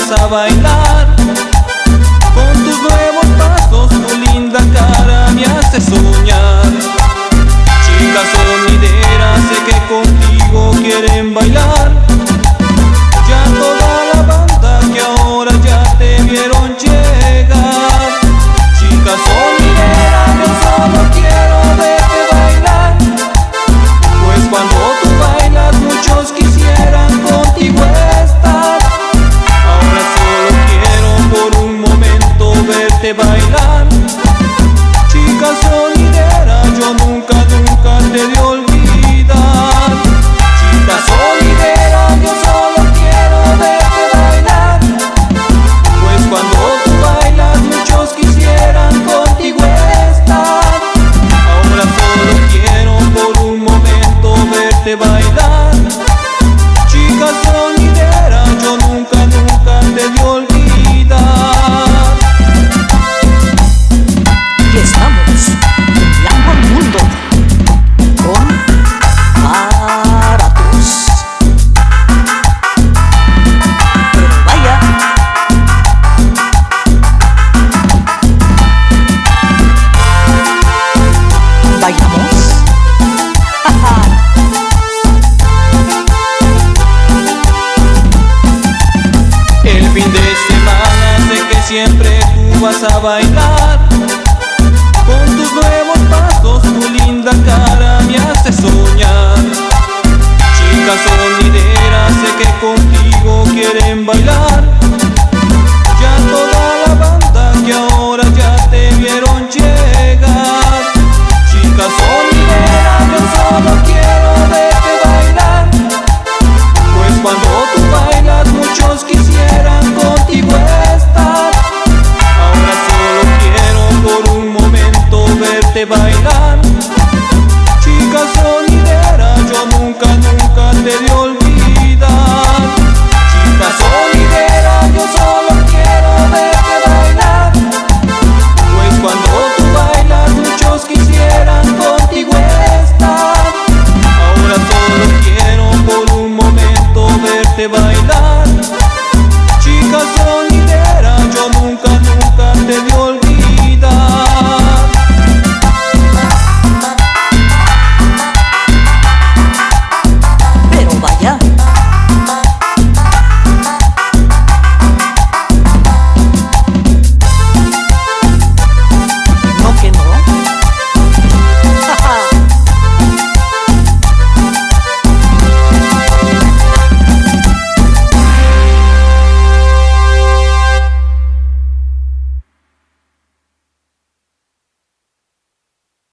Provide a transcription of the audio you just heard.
vas a bailar. Con tus nuevos pasos, tu linda cara me hace soñar. Chica sonidera, sé que contigo quieren bailar. Ya toda la banda que ahora ya te vieron llegar. Chica sonidera, yo solo quiero verte bailar. Pues cuando tú bailas muchos quisieran contigo estar. Ahora solo quiero por un momento verte bailar. Chica sonidera, yo nunca te de olvidar. Chica sonidera, yo solo quiero verte bailar. Pues cuando tú bailas muchos quisieran contigo estar. Ahora solo quiero por un momento verte bailar. Chica sonidera, yo nunca te de olvidar. Y estamos cambiando el mundo con Baratos. Pero vaya, ¿bailamos? El fin de semana sé que siempre tú vas a bailar. Con tus nuevos pasos, tu linda cara me hace soñar. Chica sonidera, sé que contigo quieren bailar.